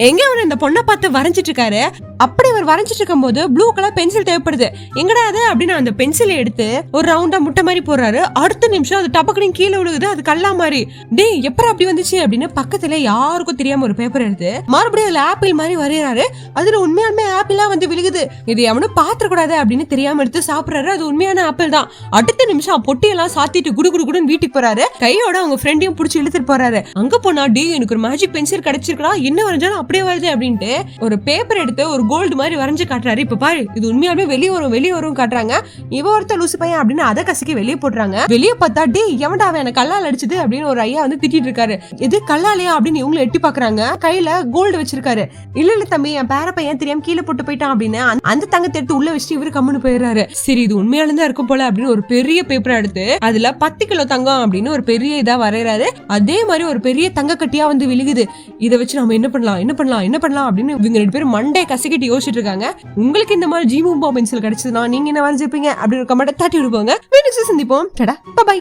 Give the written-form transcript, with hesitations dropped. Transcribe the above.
எங்க அவர் இந்த பொண்ணை பார்த்து வரைஞ்சிட்டு இருக்காரு. அப்படி அவர் வரைஞ்சிட்டு இருக்கும் போது ப்ளூ கலர் பென்சில் தேவைப்படுது. எங்கடா அது அப்படின்னு அந்த பென்சிலை எடுத்து ஒரு ரவுண்டா முட்டை மாதிரி போடுறாரு. அடுத்த நிமிஷம் அது டபக்குன்னு கீழே விழுகுது. அது கல்லா மாதிரி. டேய் எப்பறம் அப்படி வந்துச்சு அப்படின்னு பக்கத்துல யாருக்கும் தெரியாம ஒரு பேப்பர் எடுத்து மறுபடியும் அதுல ஆப்பிள் மாதிரி வரையறாரு. அதுல உண்மையாலுமே ஆப்பிளா வந்து விழுகுது. இது எவனும் பாத்திர கூடாது அப்படின்னு தெரியாம எடுத்து சாப்பிடுறாரு. அது உண்மையான ஆப்பிள் தான். அடுத்த நிமிஷம் பொட்டியெல்லாம் சாத்திட்டு குடு குடு குடுன்னு வீட்டுக்கு போறாரு. கையோட அவங்க ஃப்ரெண்டையும் புடிச்சு இழுத்துட்டு போறாரு. அங்க போனா டே எனக்கு ஒரு மேஜிக் பென்சில் கிடைச்சிருக்கா, என்ன வரைஞ்சாலும் அப்படியே வருது அப்படின்ட்டு ஒரு பேப்பர் எடுத்து ஒரு கோல்டு மாதிரி வரைஞ்சு காட்டுறாரு. இப்ப பாரு இது உண்மையாலுமே வெளியே வரும் காட்டுறாங்க. இவ ஒருத்தர் லூசு பையன் அப்படின்னு அதை கசக்கி வெளியே போடுறாங்க. வெளியே பார்த்தா டே எவன்டா அவன் எனக்கு கல்லால் அடிச்சது அப்படின்னு ஒரு ஐயா வந்து திட்டிட்டு இருக்காரு. இது கல்லாலையா அப்படின்னு இவங்களை எட்டி பாக்குறாங்க. கையில கோல்டு வச்சிருக்காரு. இல்ல தம்பி என் பேர பையன் தெரியாம கீழே போட்டு போயிட்டான் அப்படின்னு அந்த தங்கத்தை எடுத்து உள்ள வச்சுட்டு இவரு கம்முன்னு போயிடுறாரு. சரி இது உண்மையால தான் இருக்கும் போல அப்படின்னு ஒரு பெரிய பேப்பர் எடுத்து அதுல 10 கிலோ தங்கம் அப்படின்னு ஒரு பெரிய இதா வரையறாரு. அதே மாதிரி ஒரு பெரிய தங்க கட்டியா வந்து விழுகுது. இதை வச்சு நம்ம என்ன பண்ணலாம் அப்படின்னு இவங்க 2 பேரும் மண்டே கசக்கிட்டு யோசிச்சுட்டு இருக்காங்க. உங்களுக்கு இந்த மாதிரி ஜீமூம்பா பென்சில் கிடைச்சதுன்னா நீங்க என்ன வரைஞ்சிருப்பீங்க அப்படின்னு கமெண்ட் தட்டி விடுவாங்க. சந்திப்போம். பை.